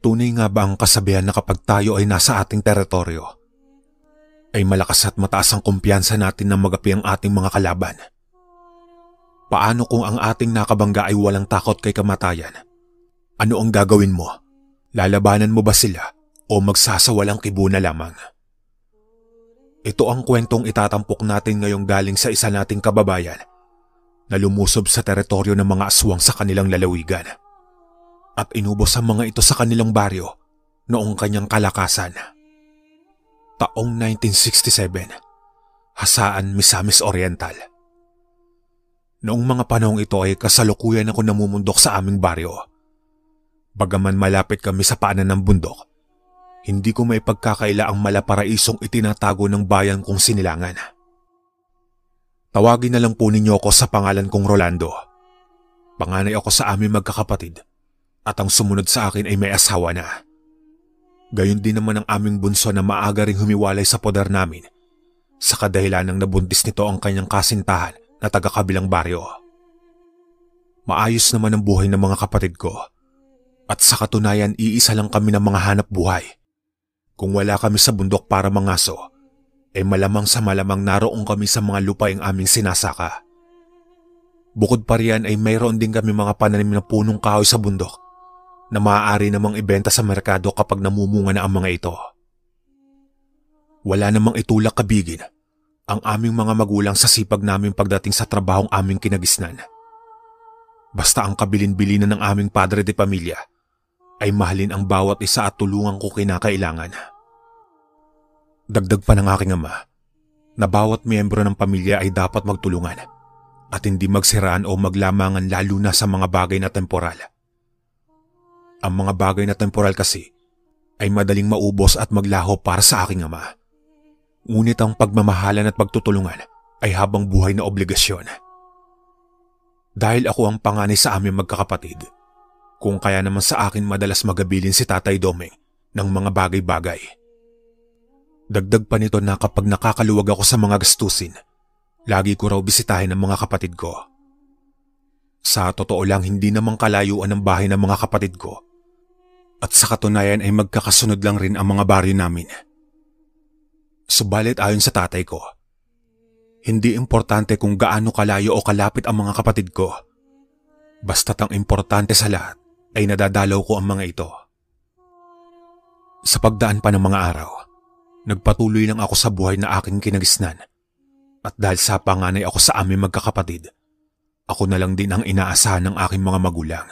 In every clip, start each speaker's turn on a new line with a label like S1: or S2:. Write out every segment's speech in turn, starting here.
S1: Tunay nga ba ang kasabihan na kapag tayo ay nasa ating teritoryo, ay malakas at mataas ang kumpiyansa natin na magapi ang ating mga kalaban? Paano kung ang ating nakabangga ay walang takot kay kamatayan? Ano ang gagawin mo? Lalabanan mo ba sila o magsasawalang kibo na lamang? Ito ang kwentong itatampok natin ngayong galing sa isa nating kababayan na lumusob sa teritoryo ng mga aswang sa kanilang lalawigan at inubos ang mga ito sa kanilang baryo noong kanyang kalakasan. Taong 1967, Hasaan, Misamis Oriental. Noong mga panahong ito ay kasalukuyan ako namumundok sa aming baryo. Bagaman malapit kami sa paanan ng bundok, hindi ko may pagkakaila ang malaparaisong itinatago ng bayan kong Sinilangan. Tawagin na lang po ninyo ako sa pangalan kong Rolando. Panganay ako sa aming magkakapatid at ang sumunod sa akin ay may asawa na. Gayon din naman ang aming bunso na maaga ring humiwalay sa poder namin sa kadahilan ng nabuntis nito ang kanyang kasintahan na taga-kabilang baryo. Maayos naman ang buhay ng mga kapatid ko at sa katunayan iisa lang kami ng mga hanap buhay. Kung wala kami sa bundok para mangaso, ay malamang sa malamang naroong kami sa mga lupaing aming sinasaka. Bukod pa riyan ay mayroon din kami mga pananim na punong kahoy sa bundok na maaari namang ibenta sa merkado kapag namumunga na ang mga ito. Wala namang itulak kabigin ang aming mga magulang sa sipag naming pagdating sa trabahong aming kinagisnan. Basta ang kabilin-bilinan ng aming padre de pamilya ay mahalin ang bawat isa at tulungan ko kinakailangan. Dagdag pa ng aking ama na bawat miyembro ng pamilya ay dapat magtulungan at hindi magsiraan o maglamangan lalo na sa mga bagay na temporal. Ang mga bagay na temporal kasi ay madaling maubos at maglaho para sa aking ama. Ngunit ang pagmamahalan at pagtutulungan ay habang buhay na obligasyon. Dahil ako ang panganay sa aming magkakapatid, kung kaya naman sa akin madalas magabilin si Tatay Domeng ng mga bagay-bagay. Dagdag pa nito na kapag nakakaluwag ako sa mga gastusin, lagi ko raw bisitahin ang mga kapatid ko. Sa totoo lang hindi namang kalayuan ang bahay ng mga kapatid ko at sa katunayan ay magkakasunod lang rin ang mga baryo namin. Subalit ayon sa tatay ko, hindi importante kung gaano kalayo o kalapit ang mga kapatid ko. Basta't ang importante sa lahat ay nadadalaw ko ang mga ito. Sa pagdaan pa ng mga araw, nagpatuloy lang ako sa buhay na aking kinagisnan at dahil sa panganay ako sa aming magkakapatid, ako na lang din ang inaasahan ng aking mga magulang.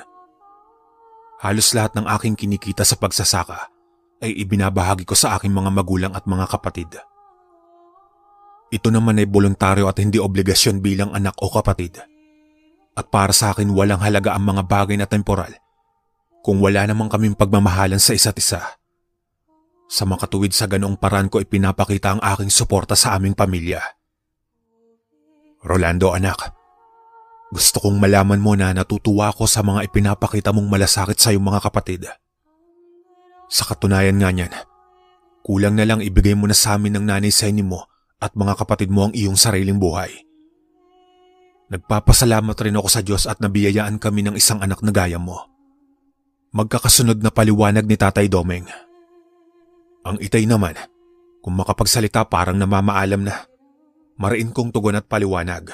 S1: Halos lahat ng aking kinikita sa pagsasaka ay ibinabahagi ko sa aking mga magulang at mga kapatid. Ito naman ay voluntaryo at hindi obligasyon bilang anak o kapatid. At para sa akin walang halaga ang mga bagay na temporal kung wala namang kaming pagmamahalan sa isa't isa. Sa makatuwid sa ganoong paraan ko ipinapakita ang aking suporta sa aming pamilya. Rolando anak, gusto kong malaman mo na natutuwa ako sa mga ipinapakita mong malasakit sa iyong mga kapatid. Sa katunayan nga niyan, kulang na lang ibigay mo na sa amin ng nanay sa inyo mo at mga kapatid mo ang iyong sariling buhay. Nagpapasalamat rin ako sa Diyos at nabiyayaan kami ng isang anak na gaya mo. Magkakasunod na paliwanag ni Tatay Domeng. Ang itay naman, kung makapagsalita parang namamaalam na. Mariin kong tugon at paliwanag.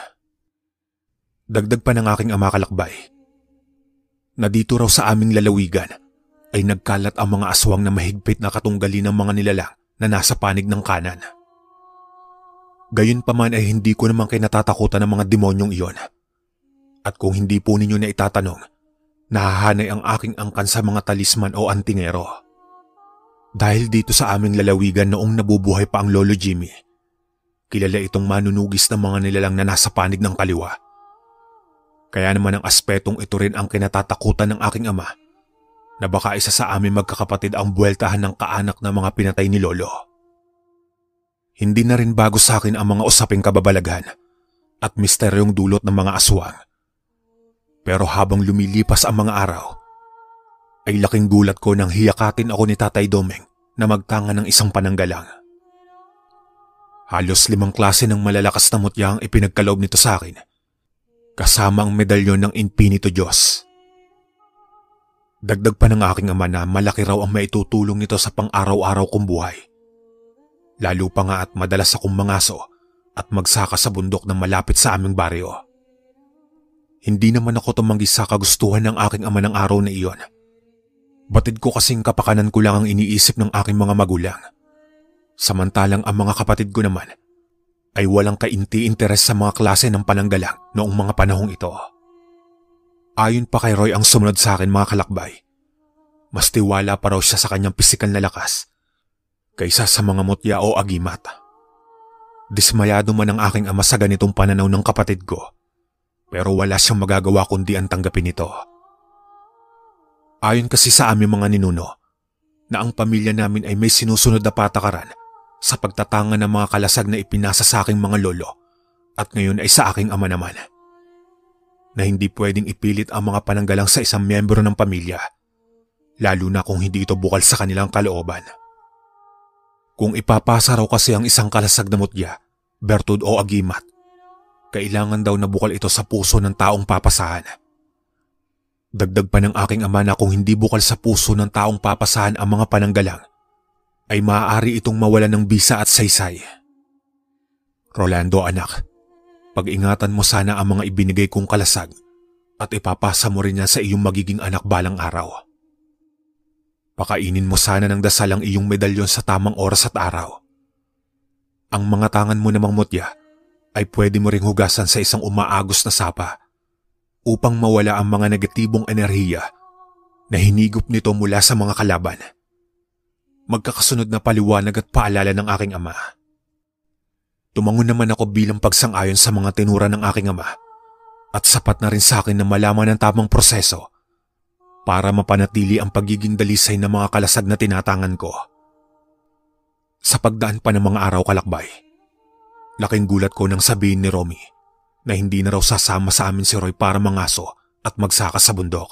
S1: Dagdag pa ng aking ama kalakbay, na dito raw sa aming lalawigan ay nagkalat ang mga aswang na mahigpit na katunggali ng mga nilalang na nasa panig ng kanan. Gayunpaman ay hindi ko naman kinatatakutan ng mga demonyong iyon. At kung hindi po ninyo na itatanong, nahahanay ang aking angkan sa mga talisman o antingero. Dahil dito sa aming lalawigan noong nabubuhay pa ang Lolo Jimmy, kilala itong manunugis ng mga nilalang na nasa panig ng kaliwa. Kaya naman ang aspetong ito rin ang kinatatakutan ng aking ama na baka isa sa aming magkakapatid ang buweltahan ng kaanak na mga pinatay ni Lolo. Hindi na rin bago sa akin ang mga usaping kababalaghan at misteryong dulot ng mga aswang. Pero habang lumilipas ang mga araw, ay laking gulat ko nang hiyakatin ako ni Tatay Domeng na magtanga ng isang pananggalang. Halos 5 klase ng malalakas na mutya ang ipinagkaloob nito sa akin, kasama ang medalyon ng Infinito Diyos. Dagdag pa ng aking ama na malaki raw ang maitutulong nito sa pang-araw-araw kong buhay. Lalo pa nga at madalas akong mangaso at magsaka sa bundok na malapit sa aming baryo. Hindi naman ako tumanggi sa kagustuhan ng aking ama ng araw na iyon. Batid ko kasing kapakanan ko lang ang iniisip ng aking mga magulang. Samantalang ang mga kapatid ko naman ay walang kainti-interes sa mga klase ng pananggalang noong mga panahong ito. Ayon pa kay Roy ang sumunod sa akin mga kalakbay. Mas tiwala pa raw siya sa kanyang pisikal na lakas kaysa sa mga mutya o agimat. Dismayado man ang aking ama sa ganitong pananaw ng kapatid ko, pero wala siyang magagawa kundi ang tanggapin ito. Ayon kasi sa aming mga ninuno, na ang pamilya namin ay may sinusunod na patakaran sa pagtatanga ng mga kalasag na ipinasa sa aking mga lolo at ngayon ay sa aking ama naman. Na hindi pwedeng ipilit ang mga pananggalang sa isang miyembro ng pamilya, lalo na kung hindi ito bukal sa kanilang kalooban. Kung ipapasa raw kasi ang isang kalasag na mutya, bertud o agimat, kailangan daw na bukal ito sa puso ng taong papasahan. Dagdag pa ng aking ama na kung hindi bukal sa puso ng taong papasahan ang mga pananggalang, ay maaari itong mawalan ng bisa at saysay. Rolando anak, pag-ingatan mo sana ang mga ibinigay kong kalasag at ipapasa mo rin yan sa iyong magiging anak balang araw. Pakainin mo sana ng dasal ang iyong medalyon sa tamang oras at araw. Ang mga tangan mo namang mutya ay pwede mo ring hugasan sa isang umaagos na sapa upang mawala ang mga negatibong enerhiya na hinigop nito mula sa mga kalaban. Magkakasunod na paliwanag at paalala ng aking ama. Tumangon naman ako bilang pagsang-ayon sa mga tinura ng aking ama at sapat na rin sa akin na malaman ang tamang proseso para mapanatili ang pagiging dalisay ng mga kalasag na tinatangan ko. Sa pagdaan pa ng mga araw kalakbay, laking gulat ko nang sabihin ni Romy na hindi na raw sasama sa amin si Roy para mangaso at magsaka sa bundok.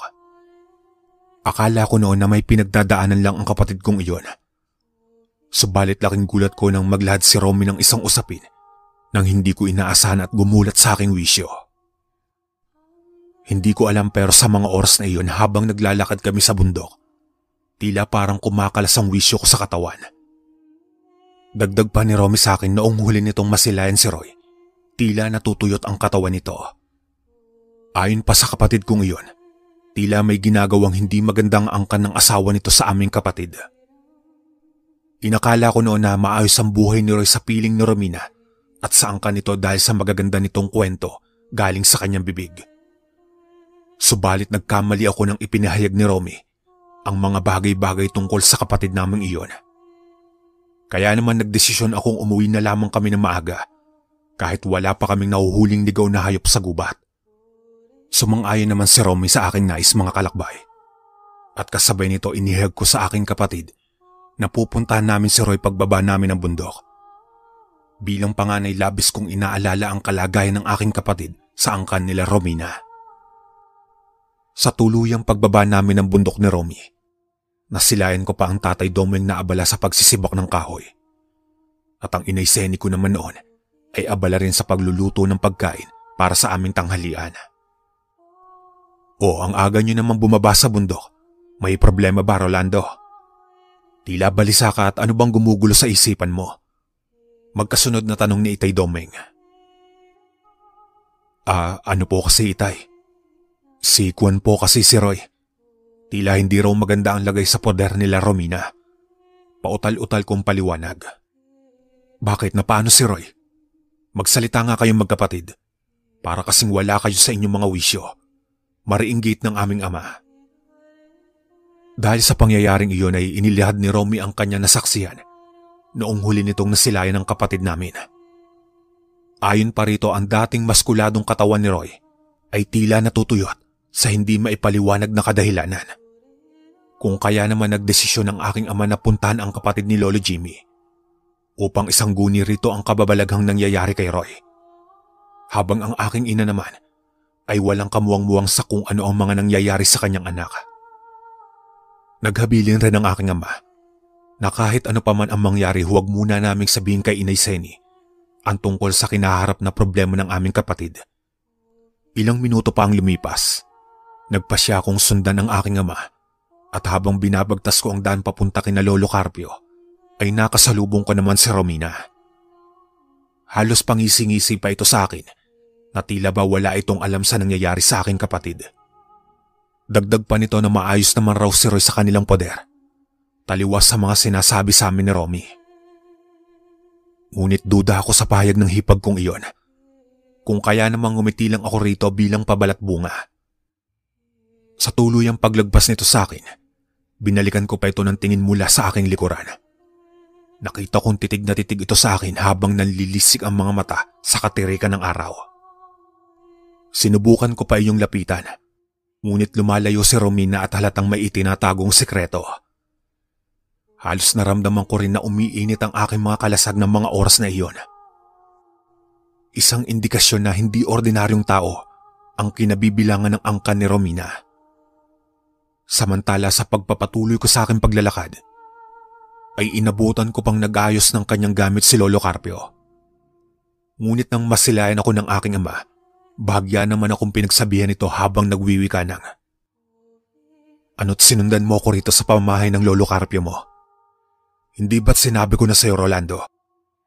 S1: Akala ko noon na may pinagdadaanan lang ang kapatid kong iyon. Subalit laking gulat ko nang maglahad si Romy ng isang usapin nang hindi ko inaasahan at gumulat sa aking wisyo. Hindi ko alam pero sa mga oras na iyon habang naglalakad kami sa bundok, tila parang kumakalas ang wisyo ko sa katawan. Dagdag pa ni Romy sa akin noong huli nitong masilayan si Roy, tila natutuyot ang katawan nito. Ayon pa sa kapatid kong iyon, tila may ginagawang hindi magandang angkan ng asawa nito sa aming kapatid. Inakala ko noon na maayos ang buhay ni Roy sa piling ni Romina at sa angkan nito dahil sa magaganda nitong kwento galing sa kanyang bibig. Subalit nagkamali ako nang ipinahayag ni Romy ang mga bagay-bagay tungkol sa kapatid naming iyon. Kaya naman nagdesisyon akong umuwi na lamang kami ng maaga kahit wala pa kaming nahuhuling ligaw na hayop sa gubat. Sumang-ayon naman si Romy sa aking nais mga kalakbay. At kasabay nito inihayag ko sa aking kapatid na pupuntahan namin si Roy pagbaba namin ng bundok. Bilang panganay labis kong inaalala ang kalagayan ng aking kapatid sa angkan nila Romina. Sa tuluyang pagbaba namin ng bundok ni Romy, nasilayan ko pa ang tatay Domeng na abala sa pagsisibak ng kahoy. At ang inay Seni ko naman noon ay abala rin sa pagluluto ng pagkain para sa aming tanghalian. O ang aga nyo naman bumaba sa bundok, may problema ba Rolando? Tila balisa ka at ano bang gumugulo sa isipan mo? Magkasunod na tanong ni Itay Domeng. Ano po kasi Itay? Si Juan po kasi si Roy. Tila hindi raw maganda ang lagay sa poder nila Romina. Pautal-utal kong paliwanag. Bakit na paano si Roy? Magsalita nga kayong magkapatid. Para kasing wala kayo sa inyong mga wisyo. Mariinggit ng aming ama. Dahil sa pangyayaring iyon ay inilihad ni Romy ang kanya nasaksihan noong huli nitong nasilayan ng kapatid namin. Ayon pa rito ang dating maskuladong katawan ni Roy ay tila natutuyot sa hindi maipaliwanag na kadahilanan. Kung kaya naman nagdesisyon ng aking ama na puntahan ang kapatid ni Lolo Jimmy upang isangguni rito ang kababalaghang nangyayari kay Roy. Habang ang aking ina naman ay walang kamuwang-muwang sa kung ano ang mga nangyayari sa kanyang anak. Naghabilin rin ang aking ama na kahit ano pa man ang mangyari huwag muna naming sabihin kay Inay Seni ang tungkol sa kinaharap na problema ng aming kapatid. Ilang minuto pa ang lumipas. Nagpasya akong sundan ang aking ama At habang binabagtas ko ang daan papunta kina Lolo Carpio, ay nakasalubong ko naman si Romina. Halos pangisi-ngisi pa ito sa akin na tila ba wala itong alam sa nangyayari sa aking kapatid. Dagdag pa nito na maayos naman raw si Roy sa kanilang poder, taliwas sa mga sinasabi sa amin ni Romy. Ngunit duda ako sa pahayag ng hipag kong iyon, kung kaya namang ngumiti lang ako rito bilang pabalat bunga. Sa tuluyang paglagpas nito sa akin, binalikan ko pa ito ng tingin mula sa aking likuran. Nakita kong titig na titig ito sa akin habang nanlilisik ang mga mata sa katirikan ng araw. Sinubukan ko pa iyong lapitan, ngunit lumalayo si Romina at halatang may itinatagong sekreto. Halos naramdaman ko rin na umiinit ang aking mga kalasag ng mga oras na iyon. Isang indikasyon na hindi ordinaryong tao ang kinabibilangan ng angkan ni Romina. Samantala sa pagpapatuloy ko sa aking paglalakad, ay inabutan ko pang nag-ayos ng kanyang gamit si Lolo Carpio. Ngunit nang masilayan ako ng aking ama, bahagya naman akong pinagsabihan ito habang nagwiwika ng, "Ano't sinundan mo ko rito sa pamamahay ng Lolo Carpio mo? Hindi ba't sinabi ko na sa'yo, Rolando,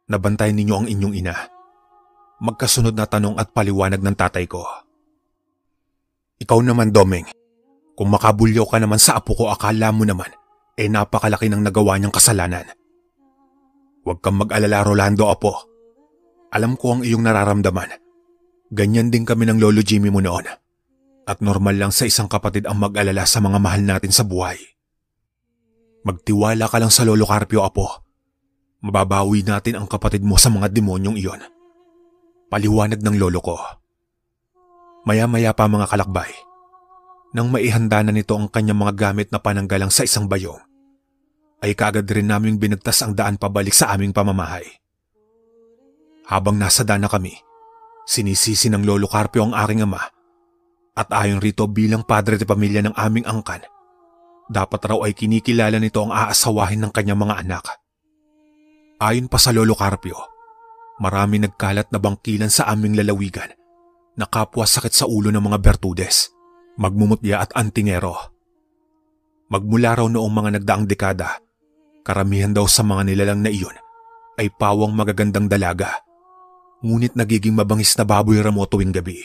S1: na bantayan ninyo ang inyong ina?" Magkasunod na tanong at paliwanag ng tatay ko. "Ikaw naman, Domeng, kung makabulyaw ka naman sa apo ko, akala mo naman, napakalaki ng nagawa niyang kasalanan. Huwag kang mag-alala, Rolando, apo. Alam ko ang iyong nararamdaman. Ganyan din kami ng Lolo Jimmy mo noon. At normal lang sa isang kapatid ang mag-alala sa mga mahal natin sa buhay. Magtiwala ka lang sa Lolo Carpio, apo. Mababawi natin ang kapatid mo sa mga demonyong iyon." Paliwanag ng lolo ko. Maya-maya pa mga kalakbay, nang maihanda na nito ang kanyang mga gamit na pananggalang sa isang bayong, ay kaagad rin naming binagtas ang daan pabalik sa aming pamamahay. Habang nasa daan na kami, sinisisi ng Lolo Carpio ang aking ama, at ayon rito bilang padre de pamilya ng aming angkan, dapat raw ay kinikilala nito ang aasawahin ng kanyang mga anak. Ayon pa sa Lolo Carpio, marami nagkalat na bangkilan sa aming lalawigan na kapwa sakit sa ulo ng mga Bertudes, magmumutya at antingero. Magmula raw noong mga nagdaang dekada, karamihan daw sa mga nilalang na iyon ay pawang magagandang dalaga, ngunit nagiging mabangis na baboy ramo tuwing gabi.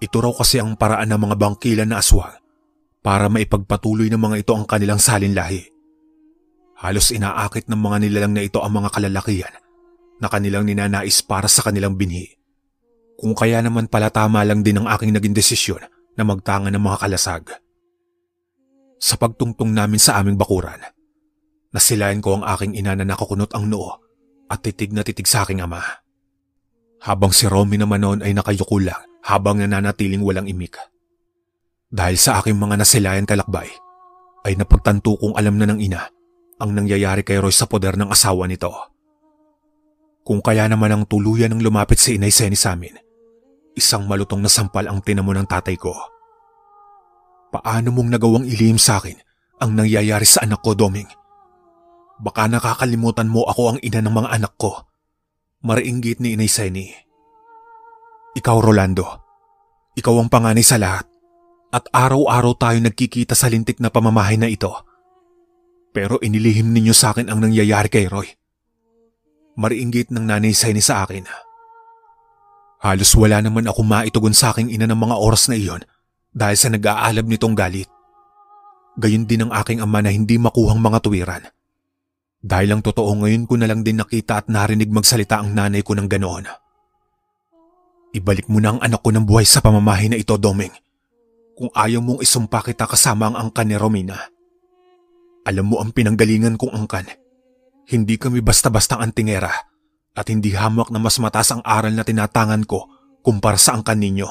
S1: Ito raw kasi ang paraan ng mga bangkilan na aswang para maipagpatuloy ng mga ito ang kanilang salinlahi. Halos inaakit ng mga nilalang na ito ang mga kalalakihan na kanilang ninanais para sa kanilang binhi. Kung kaya naman pala tama lang din ang aking naging desisyon na magtanga ng mga kalasag. Sa pagtungtong namin sa aming bakuran, nasilayan ko ang aking ina na nakakunot ang noo at titig na titig sa aking ama. Habang si Romy naman noon ay nakayuko lang habang nananatiling walang imik. Dahil sa aking mga nasilayan kalakbay, ay napagtanto kong alam na ng ina ang nangyayari kay Roy sa poder ng asawa nito. Kung kaya naman ang tuluyan ng lumapit si Inay Seni sa amin, isang malutong na sampal ang tinamo ng tatay ko. "Paano mong nagawang ilihim sa akin ang nangyayari sa anak ko, Doming? Baka nakakalimutan mo ako ang ina ng mga anak ko," mariinggit ni Inay Seni. "Ikaw, Rolando, ikaw ang panganay sa lahat at araw-araw tayo nagkikita sa lintik na pamamahay na ito. Pero inilihim ninyo sa akin ang nangyayari kay Roy," mariinggit ng Nanay Seni sa akin. Halos wala naman ako maitugon sa aking ina ng mga oras na iyon dahil sa nag-aalab nitong galit. Gayon din ang aking ama na hindi makuhang mga tuwiran. Dahil ang totoo ngayon ko na lang din nakita at narinig magsalita ang nanay ko ng ganoon. "Ibalik mo na ang anak ko ng buhay sa pamamahay na ito, Doming. Kung ayaw mong isumpa kita kasama ang angkan ni Romina. Alam mo ang pinanggalingan kong angkan. Hindi kami basta-bastang antingera at hindi hamak na mas mataas ang aral na tinatangan ko kumpara sa angkan ninyo."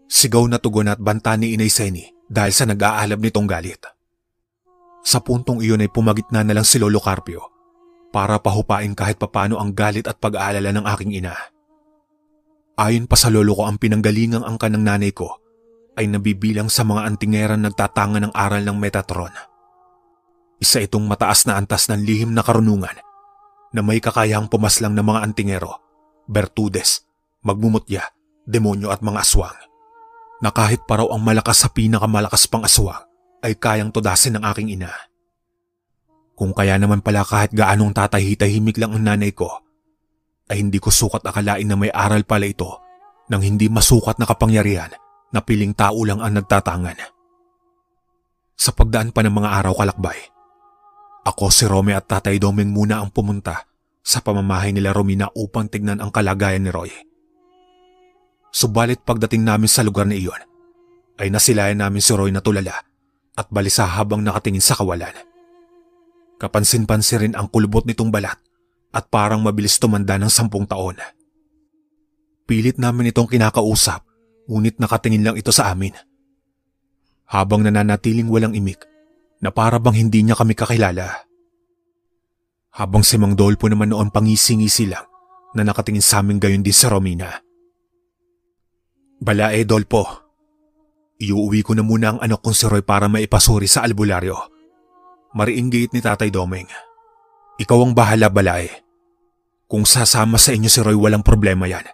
S1: Sigaw na tugon at banta ni Inay Seni dahil sa nag-aalab nitong galit. Sa puntong iyon ay pumagitna na lang si Lolo Carpio para pahupain kahit papano ang galit at pag-aalala ng aking ina. Ayon pa sa lolo ko, ang pinanggalingang angkan ng nanay ko ay nabibilang sa mga antingeran nagtatanga ng aral ng Metatron. Isa itong mataas na antas ng lihim na karunungan na may kakayahang pumaslang ng mga antingero, Bertudes, magmumutya, demonyo at mga aswang. na kahit pa raw ang malakas sa pinakamalakas pang aswang ay kayang tudasin ng aking ina. Kung kaya naman pala kahit gaanong tatahitahimik lang ang nanay ko, ay hindi ko sukat akalain na may aral pala ito ng hindi masukat na kapangyarihan na piling tao lang ang nagtatangan. Sa pagdaan pa ng mga araw kalakbay, ako, si Romy at Tatay Doming muna ang pumunta sa pamamahay nila Romina upang tignan ang kalagayan ni Roy. Subalit pagdating namin sa lugar na iyon, ay nasilayan namin si Roy na tulala at balisa habang nakatingin sa kawalan. Kapansin-pansin rin ang kulubot nitong balat at parang mabilis tumanda ng 10 taon. Pilit namin itong kinakausap, ngunit nakatingin lang ito sa amin. Habang nananatiling walang imik, na para bang hindi niya kami kakilala. Habang si Mang Dolpo naman noon pangisi-ngisi lang na nakatingin sa amin gayon din sa Romina. Bala Dolpo, iuuwi ko na muna ang anak kong si Roy para maipasuri sa albularyo. Mariinggit ni Tatay Doming. Ikaw ang bahala, Balae. Kung sasama sa inyo si Roy, walang problema yan.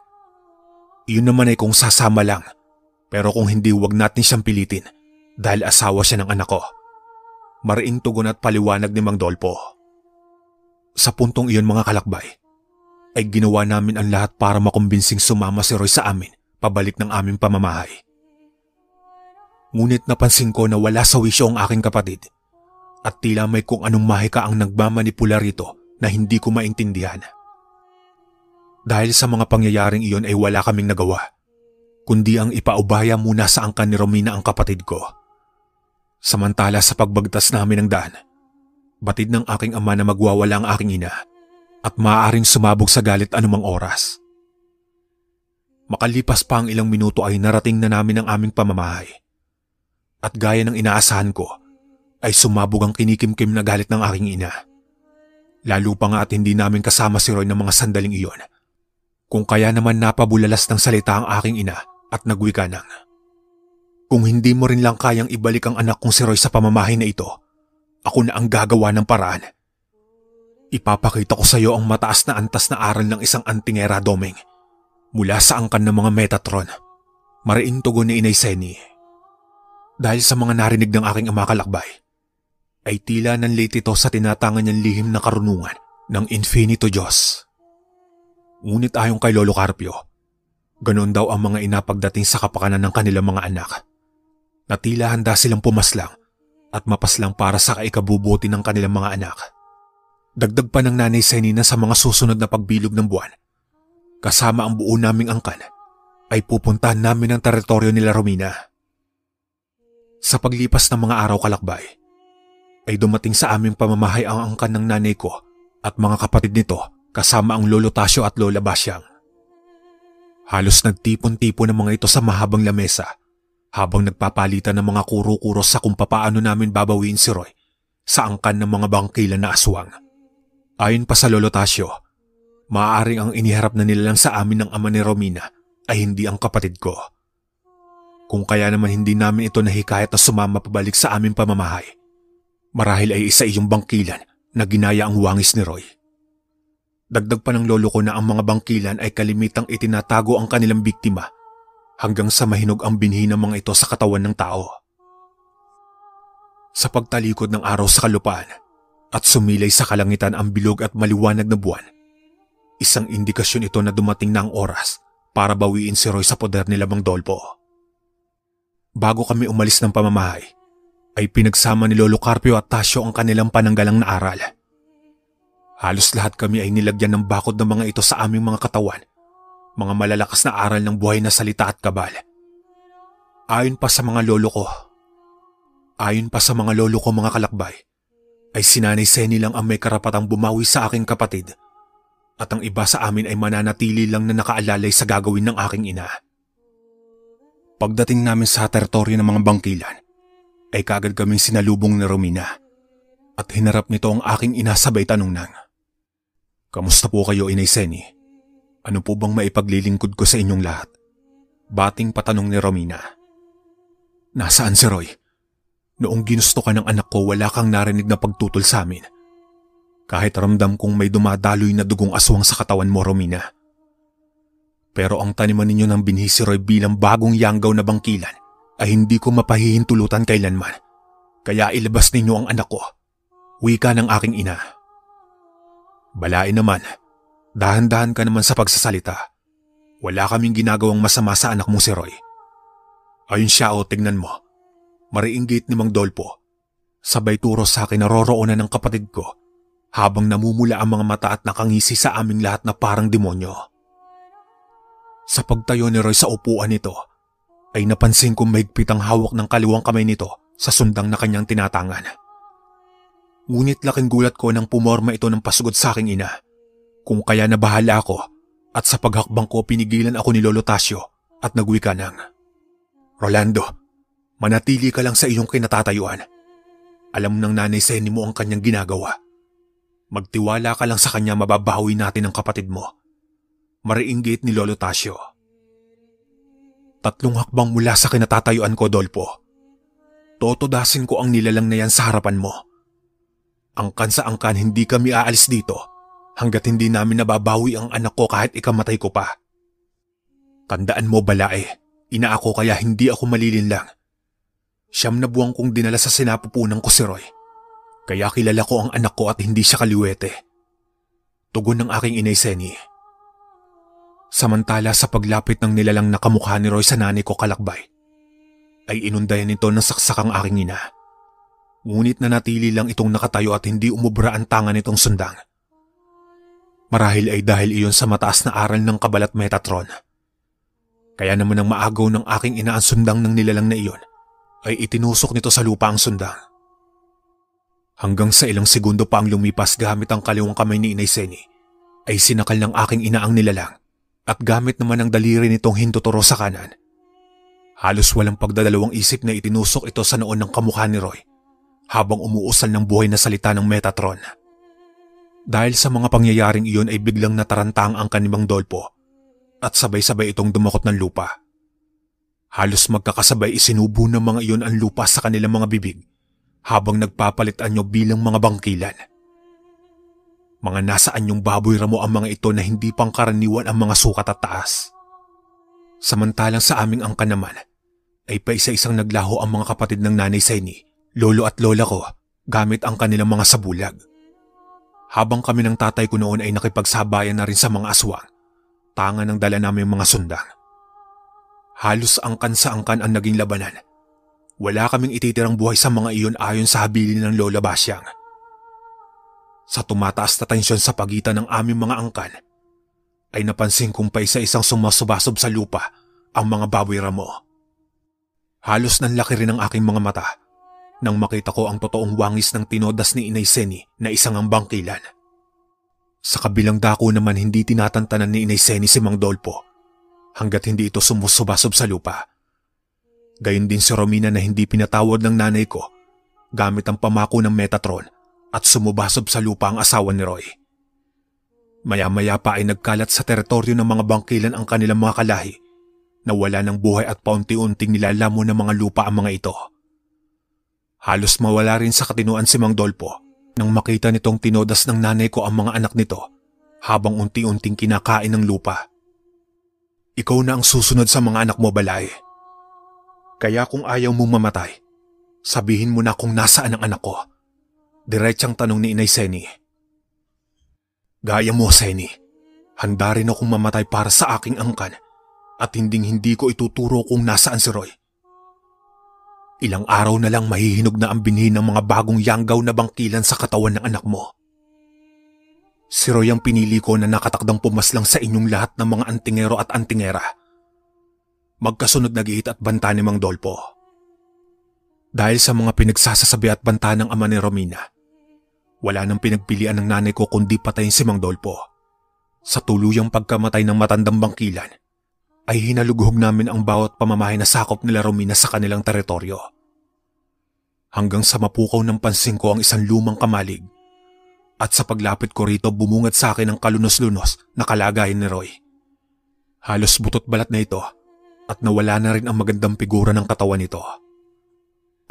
S1: Iyon naman ay kung sasama lang, pero kung hindi, wag natin siyang pilitin dahil asawa siya ng anak ko. Mariing tugon at paliwanag ni Mang Dolpo. Sa puntong iyon mga kalakbay, ay ginawa namin ang lahat para makumbinsing sumama si Roy sa amin pabalik ng aming pamamahay. Ngunit napansin ko na wala sa wisyo ang aking kapatid at tila may kung anong mahika ang nagmamanipula rito na hindi ko maintindihan. Dahil sa mga pangyayaring iyon ay wala kaming nagawa, kundi ang ipaubaya muna sa angkan ni Romina ang kapatid ko. Samantala sa pagbagtas namin ng daan, batid ng aking ama na magwawala ang aking ina at maaaring sumabog sa galit anumang oras. Makalipas pa ang ilang minuto ay narating na namin ang aming pamamahay. At gaya ng inaasahan ko, ay sumabog ang kinikimkim na galit ng aking ina. Lalo pa nga at hindi namin kasama si Roy ng mga sandaling iyon. Kung kaya naman napabulalas ng salita ang aking ina at nagwika ng, "Kung hindi mo rin lang kayang ibalik ang anak kong si Roy sa pamamahay na ito, ako na ang gagawa ng paraan. Ipapakita ko sa iyo ang mataas na antas na aral ng isang antingera, Doming, mula sa angkan ng mga Metatron." Mariing tugon ni Inay Seni. Dahil sa mga narinig ng aking ama kalakbay, ay tila nanlate ito sa tinatangan niyang lihim na karunungan ng Infinito Diyos. Ngunit ayon kay Lolo Carpio, ganoon daw ang mga ina pagdating sa kapakanan ng kanilang mga anak, na tila handa silang pumaslang at mapaslang para sa kaikabubuti ng kanilang mga anak. Dagdag pa ng Nanay Seni na sa mga susunod na pagbilog ng buwan, kasama ang buo naming angkan, ay pupuntahan namin ang teritoryo nila Romina. Sa paglipas ng mga araw kalakbay, ay dumating sa aming pamamahay ang angkan ng nanay ko at mga kapatid nito kasama ang Lolo Tasio at Lola Basyang. Halos nagtipon-tipon ng mga ito sa mahabang lamesa habang nagpapalitan ng mga kuro-kuro sa kung papaano namin babawiin si Roy sa angkan ng mga bangkilan na aswang. Ayon pa sa Lolo Tasio, maaaring ang iniharap na nilalang sa amin ng ama ni Romina ay hindi ang kapatid ko. Kung kaya naman hindi namin ito nahikayat na sumama pabalik sa aming pamamahay, marahil ay isa iyong bangkilan na ginaya ang wangis ni Roy. Dagdag pa ng lolo ko na ang mga bangkilan ay kalimitang itinatago ang kanilang biktima hanggang sa mahinog ang binhi ng mga ito sa katawan ng tao. Sa pagtalikod ng araw sa kalupaan at sumilay sa kalangitan ang bilog at maliwanag na buwan, isang indikasyon ito na dumating na ang oras para bawiin si Roy sa poder nila Mang Dolpo. Bago kami umalis ng pamamahay, ay pinagsama ni Lolo Carpio at Tasio ang kanilang pananggalang na aral. Halos lahat kami ay nilagyan ng bakod ng mga ito sa aming mga katawan, mga malalakas na aral ng buhay na salita at kabal. Ayon pa sa mga lolo ko mga kalakbay, ay si Nanay Seni lang ang may karapatang bumawi sa aking kapatid at ang iba sa amin ay mananatili lang na nakaalalay sa gagawin ng aking ina. Pagdating namin sa teritoryo ng mga bangkilan, ay kagad kaming sinalubong ni Romina at hinarap nito ang aking ina sabay tanong nang, "Kamusta po kayo, Inay Seni? Ano po bang maipaglilingkod ko sa inyong lahat?" Bating patanong ni Romina. "Nasaan si Roy? Noong ginusto ka ng anak ko, wala kang narinig na pagtutol sa amin. Kahit ramdam kong may dumadaloy na dugong aswang sa katawan mo, Romina." Pero ang taniman ninyo ng binhi si Roy bilang bagong yanggaw na bangkilan ay hindi ko mapahihintulutan kailanman. Kaya ilabas ninyo ang anak ko. Wika ng aking ina. Balain naman, dahan-dahan ka naman sa pagsasalita. Wala kaming ginagawang masama sa anak mong si Roy. Ayun siya tignan mo. Mariinggit ni Mang Dolpo. Sabay turo sa akin na roroonan ng kapatid ko habang namumula ang mga mata at nakangisi sa aming lahat na parang demonyo. Sa pagtayo ni Roy sa upuan nito, ay napansin kong mahigpit ang hawak ng kaliwang kamay nito sa sundang na kanyang tinatangan. Ngunit laking gulat ko nang pumorma ito ng pasugod sa aking ina, kung kaya nabahala ako at sa paghakbang ko pinigilan ako ni Lolo Tasio at nagwika ng, Rolando, manatili ka lang sa iyong kinatatayuan. Alam ng Nanay Seni mo ang kanyang ginagawa. Magtiwala ka lang sa kanya, mababawi natin ang kapatid mo. Mariinggit ni Lolo Tasio. 3 hakbang mula sa kinatatayuan ko, Dolpo. Totodasin ko ang nilalang na yan sa harapan mo. Angkan sa angkan hindi kami aalis dito hanggat hindi namin nababawi ang anak ko kahit ikamatay ko pa. Tandaan mo, Balae, ina ako kaya hindi ako malilinlang. 9 na buwang kong dinala sa sinapupunan ko si Roy. Kaya kilala ko ang anak ko at hindi siya kaliwete. Tugon ng aking inay Seni. Samantala sa paglapit ng nilalang na kamukha ni Roy sa nanay ko kalakbay, ay inundayan nito ng saksak ang aking ina. Ngunit nanatili lang itong nakatayo at hindi umubra ang tanga nitong sundang. Marahil ay dahil iyon sa mataas na aral ng kabalat Metatron. Kaya naman ang maagaw ng aking ina ang sundang ng nilalang na iyon, ay itinusok nito sa lupa ang sundang. Hanggang sa ilang segundo pa ang lumipas gamit ang kaliwang kamay ni Inay Seni, ay sinakal ng aking ina ang nilalang at gamit naman ang daliri nitong hintuturo sa kanan. Halos walang pagdadalawang isip na itinusok ito sa noon ng kamukha ni Roy habang umuusal ng buhay na salita ng Metatron. Dahil sa mga pangyayaring iyon ay biglang nataranta ang kanibang Dolpo at sabay-sabay itong dumakot ng lupa. Halos magkakasabay isinubo ng mga iyon ang lupa sa kanilang mga bibig habang nagpapalit anyo bilang mga bangkilan. Mga nasa anyong baboy ramo ang mga ito na hindi pangkaraniwan ang mga sukat at taas. Samantalang sa aming angkan naman, ay paisa-isang naglaho ang mga kapatid ng Nanay Seni, lolo at lola ko, gamit ang kanilang mga sabulag. Habang kami ng tatay ko noon ay nakipagsabayan na rin sa mga aswang, tanga ng dala namin mga sundang. Halos angkan sa angkan ang naging labanan. Wala kaming ititirang buhay sa mga iyon ayon sa habilin ng Lola Basyang. Sa tumataas na tensyon sa pagitan ng aming mga angkan, ay napansin kong paisa-isang sumasubasob sa lupa ang mga baboy ramo. Halos nanlaki rin ang aking mga mata nang makita ko ang totoong wangis ng tinodas ni Inay Seni na isang ang bangkilan. Sa kabilang dako naman hindi tinatantanan ni Inay Seni si Mang Dolpo hanggat hindi ito sumusubasob sa lupa. Gayon din si Romina na hindi pinatawad ng nanay ko gamit ang pamako ng Metatron at sumubasob sa lupa ang asawa ni Roy. Maya-maya pa ay nagkalat sa teritoryo ng mga bangkilan ang kanilang mga kalahi na wala ng buhay at paunti-unting nilalamo ng mga lupa ang mga ito. Halos mawala rin sa katinuan si Mang Dolpo nang makita nitong tinodas ng nanay ko ang mga anak nito habang unti-unting kinakain ng lupa. Ikaw na ang susunod sa mga anak mo, Balay. Kaya kung ayaw mong mamatay, sabihin mo na kung nasaan ang anak ko. Diretsang tanong ni Inay Seni. Gaya mo, Seni. Handa rin akong mamatay para sa aking angkan at hinding-hindi ko ituturo kung nasaan si Roy. Ilang araw na lang mahihinog na ang binhi ng mga bagong yanggaw na bangkilan sa katawan ng anak mo. Si Roy ang pinili ko na nakatakdang pumaslang sa inyong lahat ng mga antingero at antingera. Magkasunod na giit at banta ni Mang Dolpo. Dahil sa mga pinagsasasabi at banta ng ama ni Romina, wala nang pinagpilian ng nanay ko kundi patayin si Mang Dolpo. Sa tuluyang pagkamatay ng matandang bangkilan, ay hinalughog namin ang bawat pamamahay na sakop nila Romina sa kanilang teritoryo. Hanggang sa mapukaw ng pansin ko ang isang lumang kamalig, at sa paglapit ko rito bumungad sa akin ang kalunos-lunos na kalagayan ni Roy. Halos butot balat na ito, at nawala na rin ang magandang figura ng katawan nito.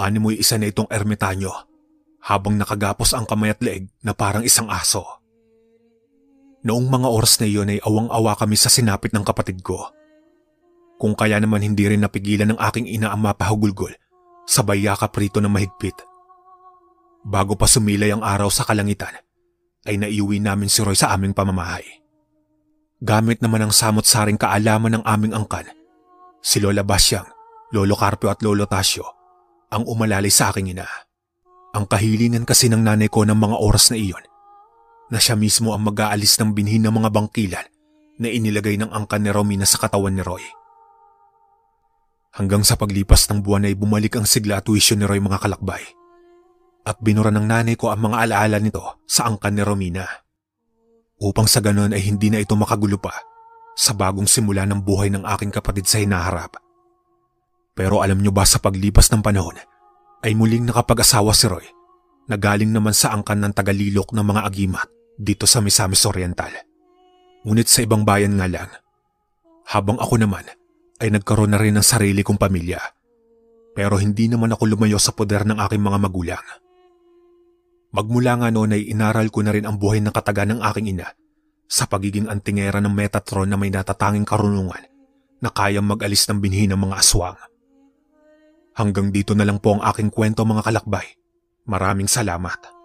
S1: Animoy isa na itong ermitanyo habang nakagapos ang kamay at leeg na parang isang aso. Noong mga oras na iyon ay awang-awa kami sa sinapit ng kapatid ko. Kung kaya naman hindi rin napigilan ng aking ina ang mapahugulgol, sabay yakap rito na mahigpit. Bago pa sumilay ang araw sa kalangitan, ay naiuwi namin si Roy sa aming pamamahay. Gamit naman ang samot-saring kaalaman ng aming angkan, si Lola Basyang, Lolo Carpio at Lolo Tasio ang umalalay sa aking ina. Ang kahilingan kasi ng nanay ko ng mga oras na iyon, na siya mismo ang mag-aalis ng binhi ng mga bangkilan na inilagay ng angkan ni Romina sa katawan ni Roy. Hanggang sa paglipas ng buwan ay bumalik ang sigla at wisyo ni Roy, mga kalakbay. At binura ng nanay ko ang mga alaala nito sa angkan ni Romina. Upang sa ganon ay hindi na ito makagulo pa sa bagong simula ng buhay ng aking kapatid sa hinaharap. Pero alam nyo ba, sa paglipas ng panahon ay muling nakapag-asawa si Roy na galing naman sa angkan ng tagalilok ng mga agimat dito sa Misamis Oriental. Ngunit sa ibang bayan nga lang. Habang ako naman ay nagkaroon na rin ng sarili kong pamilya. Pero hindi naman ako lumayo sa poder ng aking mga magulang. Magmula nga noon ay inaral ko na rin ang buhay ng kataga ng aking ina sa pagiging antingera ng Metatron na may natatanging karunungan na kayang mag-alis ng binhi ng mga aswang. Hanggang dito na lang po ang aking kwento, mga kalakbay. Maraming salamat.